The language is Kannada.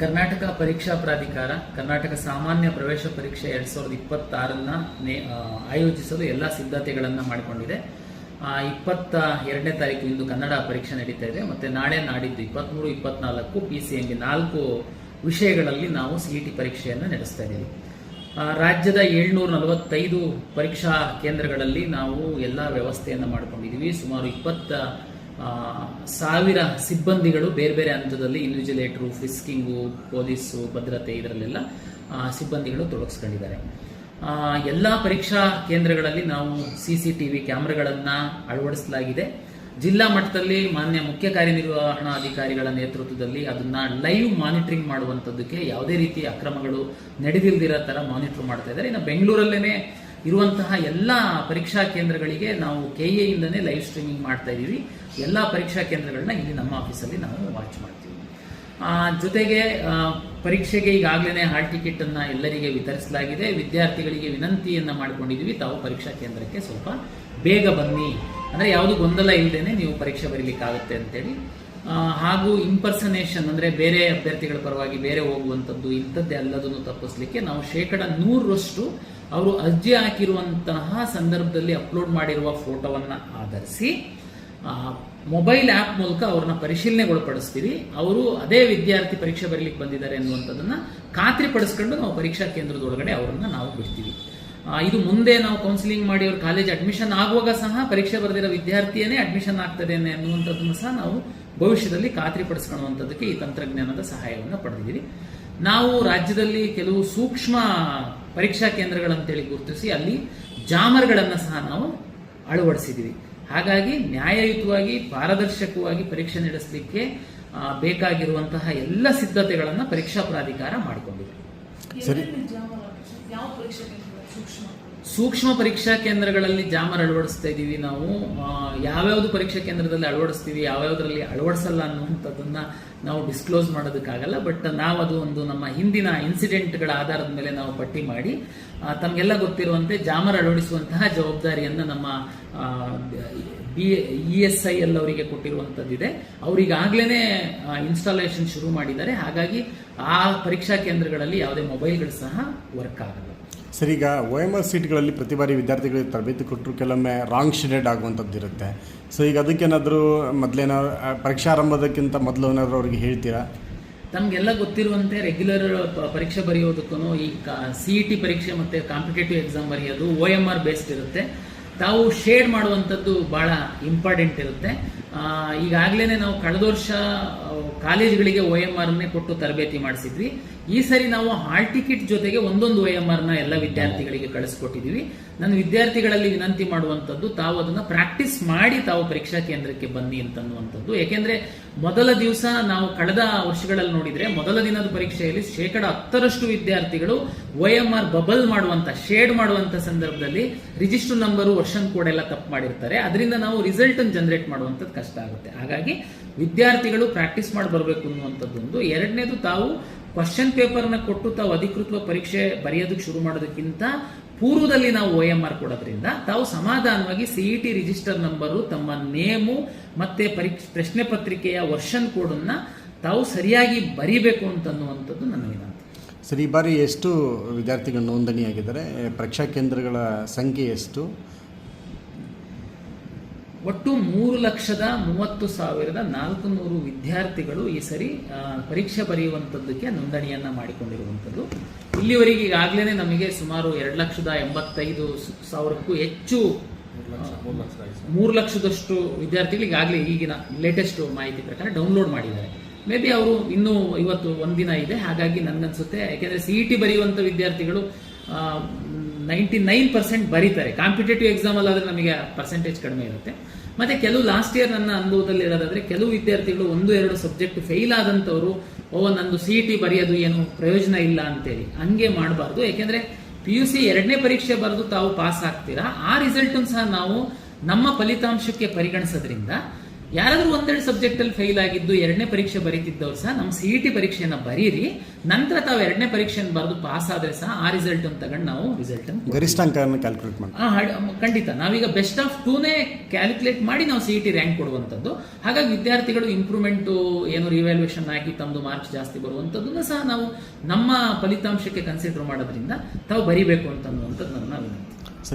ಕರ್ನಾಟಕ ಪರೀಕ್ಷಾ ಪ್ರಾಧಿಕಾರ ಕರ್ನಾಟಕ ಸಾಮಾನ್ಯ ಪ್ರವೇಶ ಪರೀಕ್ಷೆ 2026 ಆಯೋಜಿಸಲು ಎಲ್ಲ ಸಿದ್ಧತೆಗಳನ್ನು ಮಾಡಿಕೊಂಡಿದೆ. 22ನೇ ತಾರೀಕು ಇಂದು ಕನ್ನಡ ಪರೀಕ್ಷೆ ನಡೀತಾ ಇದೆ. ಮತ್ತೆ ನಾಳೆ ನಾಡಿದ್ದು 23, 24 PCMB 4 ವಿಷಯಗಳಲ್ಲಿ ನಾವು CET ಪರೀಕ್ಷೆಯನ್ನು ನಡೆಸ್ತಾ ಇದ್ದೀವಿ. ರಾಜ್ಯದ 745 ಪರೀಕ್ಷಾ ಕೇಂದ್ರಗಳಲ್ಲಿ ನಾವು ಎಲ್ಲ ವ್ಯವಸ್ಥೆಯನ್ನು ಮಾಡಿಕೊಂಡಿದ್ದೀವಿ. ಸುಮಾರು 20,000 ಸಿಬ್ಬಂದಿಗಳು ಬೇರೆ ಬೇರೆ ಹಂತದಲ್ಲಿ ಇನ್ವಿಜಿಲೇಟರು, ಫಿಸ್ಕಿಂಗು, ಪೊಲೀಸು, ಭದ್ರತೆ ಇದರಲ್ಲೆಲ್ಲ ಸಿಬ್ಬಂದಿಗಳು ತೊಡಗಿಸ್ಕೊಂಡಿದ್ದಾರೆ. ಎಲ್ಲ ಪರೀಕ್ಷಾ ಕೇಂದ್ರಗಳಲ್ಲಿ ನಾವು CCTV ಕ್ಯಾಮ್ರಾಗಳನ್ನು ಅಳವಡಿಸಲಾಗಿದೆ. ಜಿಲ್ಲಾ ಮಟ್ಟದಲ್ಲಿ ಮಾನ್ಯ ಮುಖ್ಯ ಕಾರ್ಯನಿರ್ವಹಣಾಧಿಕಾರಿಗಳ ನೇತೃತ್ವದಲ್ಲಿ ಅದನ್ನ ಲೈವ್ ಮಾನಿಟರಿಂಗ್ ಮಾಡುವಂಥದ್ದಕ್ಕೆ ಯಾವುದೇ ರೀತಿ ಅಕ್ರಮಗಳು ನಡೆದಿಲ್ದಿರೋ ತರ ಮಾನಿಟರ್ ಮಾಡ್ತಾ ಇದ್ದಾರೆ. ಇನ್ನು ಬೆಂಗಳೂರಲ್ಲೇನೆ ಇರುವಂತಹ ಎಲ್ಲ ಪರೀಕ್ಷಾ ಕೇಂದ್ರಗಳಿಗೆ ನಾವು KA ಇಂದನೇ ಲೈವ್ ಸ್ಟ್ರೀಮಿಂಗ್ ಮಾಡ್ತಾ ಇದ್ದೀವಿ. ಎಲ್ಲ ಪರೀಕ್ಷಾ ಕೇಂದ್ರಗಳನ್ನ ಇಲ್ಲಿ ನಮ್ಮ ಆಫೀಸಲ್ಲಿ ನಾವು ವಾಚ್ ಮಾಡ್ತೀವಿ. ಜೊತೆಗೆ ಪರೀಕ್ಷೆಗೆ ಈಗಾಗಲೇ ಹಾಲ್ ಟಿಕೆಟ್ ಅನ್ನ ಎಲ್ಲರಿಗೆ ವಿತರಿಸಲಾಗಿದೆ. ವಿದ್ಯಾರ್ಥಿಗಳಿಗೆ ವಿನಂತಿಯನ್ನ ಮಾಡಿಕೊಂಡಿದ್ದೀವಿ, ತಾವು ಪರೀಕ್ಷಾ ಕೇಂದ್ರಕ್ಕೆ ಸ್ವಲ್ಪ ಬೇಗ ಬನ್ನಿ, ಅಂದ್ರೆ ಯಾವುದು ಗೊಂದಲ ಇಲ್ಲದೇನೆ ನೀವು ಪರೀಕ್ಷೆ ಬರೀಲಿಕ್ಕಾಗುತ್ತೆ ಅಂತೇಳಿ. ಹಾಗೂ ಇಂಪರ್ಸನೇಷನ್ ಅಂದ್ರೆ ಬೇರೆ ಅಭ್ಯರ್ಥಿಗಳ ಪರವಾಗಿ ಬೇರೆ ಹೋಗುವಂಥದ್ದು ಇಂಥದ್ದೆಲ್ಲದನ್ನು ತಪ್ಪಿಸ್ಲಿಕ್ಕೆ ನಾವು 100% ಅವರು ಅರ್ಜಿ ಹಾಕಿರುವಂತಹ ಸಂದರ್ಭದಲ್ಲಿ ಅಪ್ಲೋಡ್ ಮಾಡಿರುವ ಫೋಟೋವನ್ನ ಆಧರಿಸಿ ಮೊಬೈಲ್ ಆ್ಯಪ್ ಮೂಲಕ ಅವ್ರನ್ನ ಪರಿಶೀಲನೆಗೊಳಪಡಿಸ್ತೀವಿ. ಅವರು ಅದೇ ವಿದ್ಯಾರ್ಥಿ ಪರೀಕ್ಷೆ ಬರೀಲಿಕ್ಕೆ ಬಂದಿದ್ದಾರೆ ಅನ್ನುವಂಥದ್ದನ್ನ ಖಾತ್ರಿಪಡಿಸ್ಕೊಂಡು ನಾವು ಪರೀಕ್ಷಾ ಕೇಂದ್ರದೊಳಗಡೆ ಅವರನ್ನ ನಾವು ಬಿಡ್ತೀವಿ. ಇದು ಮುಂದೆ ನಾವು ಕೌನ್ಸಿಲಿಂಗ್ ಮಾಡಿ ಅವ್ರ ಕಾಲೇಜ್ ಅಡ್ಮಿಷನ್ ಆಗುವಾಗ ಸಹ ಪರೀಕ್ಷೆ ಬರೆದಿರೋ ವಿದ್ಯಾರ್ಥಿಯೇ ಅಡ್ಮಿಷನ್ ಆಗ್ತದೆ ಅನ್ನುವಂಥದ್ದನ್ನು ಸಹ ನಾವು ಭವಿಷ್ಯದಲ್ಲಿ ಖಾತ್ರಿಪಡಿಸ್ಕೊಳ್ಳುವಂಥದ್ದಕ್ಕೆ ಈ ತಂತ್ರಜ್ಞಾನದ ಸಹಾಯವನ್ನು ಪಡೆದಿದ್ದೀವಿ. ನಾವು ರಾಜ್ಯದಲ್ಲಿ ಕೆಲವು ಸೂಕ್ಷ್ಮ ಪರೀಕ್ಷಾ ಕೇಂದ್ರಗಳಂತೇಳಿ ಗುರುತಿಸಿ ಅಲ್ಲಿ ಜಾಮರ್ಗಳನ್ನು ಸಹ ನಾವು ಅಳವಡಿಸಿದ್ದೀವಿ. ಹಾಗಾಗಿ ನ್ಯಾಯಯುತವಾಗಿ ಪಾರದರ್ಶಕವಾಗಿ ಪರೀಕ್ಷೆ ನಡೆಸಲಿಕ್ಕೆ ಬೇಕಾಗಿರುವಂತಹ ಎಲ್ಲ ಸಿದ್ಧತೆಗಳನ್ನು ಪರೀಕ್ಷಾ ಪ್ರಾಧಿಕಾರ ಮಾಡಿಕೊಂಡಿದೆ. ಸೂಕ್ಷ್ಮ ಪರೀಕ್ಷಾ ಕೇಂದ್ರಗಳಲ್ಲಿ ಜಾಮರ್ ಅಳವಡಿಸ್ತಾ ಇದ್ದೀವಿ. ನಾವು ಯಾವ್ಯಾವ್ದು ಪರೀಕ್ಷಾ ಕೇಂದ್ರದಲ್ಲಿ ಅಳವಡಿಸ್ತೀವಿ, ಯಾವ್ಯಾವ್ದ್ರಲ್ಲಿ ಅಳವಡಿಸಲ್ಲ ಅನ್ನುವಂಥದ್ದನ್ನ ನಾವು ಡಿಸ್ಕ್ಲೋಸ್ ಮಾಡೋದಕ್ಕಾಗಲ್ಲ. ಬಟ್ ನಾವು ಅದು ಒಂದು ನಮ್ಮ ಹಿಂದಿನ ಇನ್ಸಿಡೆಂಟ್ಗಳ ಆಧಾರದ ಮೇಲೆ ನಾವು ಪಟ್ಟಿ ಮಾಡಿ ತಮಗೆಲ್ಲ ಗೊತ್ತಿರುವಂತೆ ಜಾಮರ್ ಅಳವಡಿಸುವಂತಹ ಜವಾಬ್ದಾರಿಯನ್ನ ನಮ್ಮ ESIL ಅವರಿಗೆ ಕೊಟ್ಟಿರುವಂತದ್ದಿದೆ. ಅವರಿಗಾಗ್ಲೇನೆ ಇನ್ಸ್ಟಾಲೇಷನ್ ಶುರು ಮಾಡಿದ್ದಾರೆ. ಹಾಗಾಗಿ ಆ ಪರೀಕ್ಷಾ ಕೇಂದ್ರಗಳಲ್ಲಿ ಯಾವುದೇ ಮೊಬೈಲ್ಗಳು ಸಹ ವರ್ಕ್ ಆಗಲ್ಲ. ಸರ್, ಈಗ OMR ಸೀಟ್ಗಳಲ್ಲಿ ಪ್ರತಿ ಬಾರಿ ವಿದ್ಯಾರ್ಥಿಗಳಿಗೆ ತರಬೇತಿ ಕೊಟ್ಟರು ಕೆಲವೊಮ್ಮೆ ರಾಂಗ್ ಶೇಡೆಡ್ ಆಗುವಂಥದ್ದು ಇರುತ್ತೆ. ಸೊ ಈಗ ಅದಕ್ಕೇನಾದರೂ ಮೊದಲೇನಾದ್ರು ಪರೀಕ್ಷಾ ಆರಂಭದಕ್ಕಿಂತ ಮೊದಲು ಏನಾದರೂ ಅವ್ರಿಗೆ ಹೇಳ್ತೀರಾ? ತಮಗೆಲ್ಲ ಗೊತ್ತಿರುವಂತೆ ರೆಗ್ಯುಲರ್ ಪರೀಕ್ಷೆ ಬರೆಯೋದಕ್ಕೂ ಈ CET ಪರೀಕ್ಷೆ ಮತ್ತೆ ಕಾಂಪಿಟೇಟಿವ್ ಎಕ್ಸಾಮ್ ಬರೆಯೋದು OMR ಬೇಸ್ಡ್ ಇರುತ್ತೆ. ತಾವು ಶೇಡ್ ಮಾಡುವಂಥದ್ದು ಬಹಳ ಇಂಪಾರ್ಟೆಂಟ್ ಇರುತ್ತೆ. ಈಗಾಗಲೇ ನಾವು ಕಳೆದ ವರ್ಷ ಕಾಲೇಜುಗಳಿಗೆ OMRನೇ ಕೊಟ್ಟು ತರಬೇತಿ ಮಾಡಿಸಿದ್ವಿ. ಈ ಸರಿ ನಾವು ಹಾಲ್ ಟಿಕೆಟ್ ಜೊತೆಗೆ ಒಂದೊಂದು OMRನ ಎಲ್ಲ ವಿದ್ಯಾರ್ಥಿಗಳಿಗೆ ಕಳಿಸ್ಕೊಟ್ಟಿದ್ದೀವಿ. ನನ್ನ ವಿದ್ಯಾರ್ಥಿಗಳಲ್ಲಿ ವಿನಂತಿ ಮಾಡುವಂಥದ್ದು, ತಾವು ಅದನ್ನ ಪ್ರಾಕ್ಟೀಸ್ ಮಾಡಿ ತಾವು ಪರೀಕ್ಷಾ ಕೇಂದ್ರಕ್ಕೆ ಬನ್ನಿ ಅಂತನ್ನುವಂಥದ್ದು. ಯಾಕೆಂದ್ರೆ ಮೊದಲ ದಿವಸ ನಾವು ಕಳೆದ ವರ್ಷಗಳಲ್ಲಿ ನೋಡಿದ್ರೆ ಮೊದಲ ದಿನದ ಪರೀಕ್ಷೆಯಲ್ಲಿ 10% ವಿದ್ಯಾರ್ಥಿಗಳು OMR ಬಬಲ್ ಮಾಡುವಂತ ಶೇಡ್ ಮಾಡುವಂತ ಸಂದರ್ಭದಲ್ಲಿ ರಿಜಿಸ್ಟರ್ ನಂಬರು, ವರ್ಷನ್ ಕೋಡ್ ಎಲ್ಲ ತಪ್ಪು ಮಾಡಿರ್ತಾರೆ. ಅದರಿಂದ ನಾವು ರಿಸಲ್ಟ್ ಅನ್ನು ಜನರೇಟ್ ಮಾಡುವಂಥದ್ದು ಕಷ್ಟ ಆಗುತ್ತೆ. ಹಾಗಾಗಿ ವಿದ್ಯಾರ್ಥಿಗಳು ಪ್ರಾಕ್ಟೀಸ್ ಮಾಡಿ ಬರಬೇಕು ಅನ್ನುವಂಥದ್ದೊಂದು. ಎರಡನೇದು, ತಾವು ಕ್ವಶನ್ ಪೇಪರ್ನ ಕೊಟ್ಟು ತಾವು ಅಧಿಕೃತ ಪರೀಕ್ಷೆ ಬರೆಯೋದಕ್ಕೆ ಶುರು ಮಾಡೋದಕ್ಕಿಂತ ಪೂರ್ವದಲ್ಲಿ ನಾವು OMR ಕೊಡೋದ್ರಿಂದ ತಾವು ಸಮಾಧಾನವಾಗಿ CET ರಿಜಿಸ್ಟರ್ ನಂಬರು, ತಮ್ಮ ನೇಮು ಮತ್ತೆ ಪ್ರಶ್ನೆ ಪತ್ರಿಕೆಯ ವರ್ಷನ್ ಕೋಡನ್ನ ತಾವು ಸರಿಯಾಗಿ ಬರೀಬೇಕು ಅಂತನ್ನುವಂಥದ್ದು ನನ್ನ ವಿನಂತಿ. ಸರ್, ಈ ಬಾರಿ ಎಷ್ಟು ವಿದ್ಯಾರ್ಥಿಗಳು ನೋಂದಣಿಯಾಗಿದ್ದಾರೆ? ಪರೀಕ್ಷಾ ಕೇಂದ್ರಗಳ ಸಂಖ್ಯೆ ಎಷ್ಟು? ಒಟ್ಟು 3,30,400 ವಿದ್ಯಾರ್ಥಿಗಳು ಈ ಸರಿ ಪರೀಕ್ಷೆ ಬರೆಯುವಂಥದ್ದಕ್ಕೆ ನೋಂದಣಿಯನ್ನ ಮಾಡಿಕೊಂಡಿರುವಂಥದ್ದು. ಇಲ್ಲಿವರೆಗೆ ಈಗಾಗಲೇ ನಮಗೆ ಸುಮಾರು 2,85,000ಕ್ಕೂ ಹೆಚ್ಚು 3 ಲಕ್ಷದಷ್ಟು ವಿದ್ಯಾರ್ಥಿಗಳು ಈಗಾಗಲೇ ಈಗಿನ ಲೇಟೆಸ್ಟ್ ಮಾಹಿತಿ ಪ್ರಕಾರ ಡೌನ್ಲೋಡ್ ಮಾಡಿದ್ದಾರೆ. ಮೇ ಬಿ ಅವರು ಇನ್ನೂ ಇವತ್ತು ಒಂದಿನ ಇದೆ. ಹಾಗಾಗಿ ನನ್ಗನ್ಸುತ್ತೆ, ಯಾಕೆಂದ್ರೆ CET ಬರೆಯುವಂಥ ವಿದ್ಯಾರ್ಥಿಗಳು 99% ಬರೀತಾರೆ. ಕಾಂಪಿಟೇಟಿವ್ ಎಕ್ಸಾಮ್ ಅಲ್ಲಾದ್ರೆ ನಮಗೆ ಪರ್ಸೆಂಟೇಜ್ ಕಡಿಮೆ ಇರುತ್ತೆ. ಮತ್ತೆ ಕೆಲವು ಲಾಸ್ಟ್ ಇಯರ್ ನನ್ನ ಅನುಭವದಲ್ಲಿ ಇರೋದಾದ್ರೆ ಕೆಲವು ವಿದ್ಯಾರ್ಥಿಗಳು 1-2 ಸಬ್ಜೆಕ್ಟ್ ಫೇಲ್ ಆದಂತವರು ನಂದು CET ಬರೆಯೋದು ಏನು ಪ್ರಯೋಜನ ಇಲ್ಲ ಅಂತೇಳಿ ಹಂಗೆ ಮಾಡಬಾರ್ದು. ಯಾಕೆಂದ್ರೆ PUC 2ನೇ ಪರೀಕ್ಷೆ ಬರೆದು ತಾವು ಪಾಸ್ ಆಗ್ತೀರಾ, ಆ ರಿಸಲ್ಟ್ ಸಹ ನಾವು ನಮ್ಮ ಫಲಿತಾಂಶಕ್ಕೆ ಪರಿಗಣಿಸೋದ್ರಿಂದ ಯಾರಾದ್ರೂ ಒಂದೆರಡು ಸಬ್ಜೆಕ್ಟ್ ಅಲ್ಲಿ ಫೇಲ್ ಆಗಿದ್ದು ಎರಡನೇ ಪರೀಕ್ಷೆ ಬರೀತಿದ್ದವ್ರು ಸಹ ನಮ್ಮ CET ಪರೀಕ್ಷೆಯನ್ನ ಬರೀರಿ, ನಂತರ ತಾವು ಎರಡನೇ ಪರೀಕ್ಷೆಯನ್ನು ಬರೆದು ಪಾಸ್ ಆದ್ರೆ ಸಹ ಆ ರಿಸಲ್ಟ್ ಅನ್ನು ತಗೊಂಡು ನಾವು ರಿಸಲ್ಟ್ ಅನ್ನು ಗರಿಷ್ಠ ಅಂಕವನ್ನು ಕ್ಯಾಲ್ಕುಲೇಟ್ ಮಾಡಿ ಖಂಡಿತ ನಾವೀಗ ಬೆಸ್ಟ್ ಆಫ್ 2ನೇ ಕ್ಯಾಲ್ಕುಲೇಟ್ ಮಾಡಿ ನಾವು CET ರ್ಯಾಂಕ್ ಕೊಡುವಂಥದ್ದು. ಹಾಗಾಗಿ ವಿದ್ಯಾರ್ಥಿಗಳು ಇಂಪ್ರೂವ್ಮೆಂಟ್ ಏನು ರಿವ್ಯಾಲ್ಯೂಯೇಷನ್ ಆಗಿ ತಮ್ಮದು ಮಾರ್ಕ್ಸ್ ಜಾಸ್ತಿ ಬರುವಂಥದ್ದನ್ನು ಸಹ ನಾವು ನಮ್ಮ ಫಲಿತಾಂಶಕ್ಕೆ ಕನ್ಸಿಡರ್ ಮಾಡೋದ್ರಿಂದ ತಾವು ಬರಿಬೇಕು ಅಂತ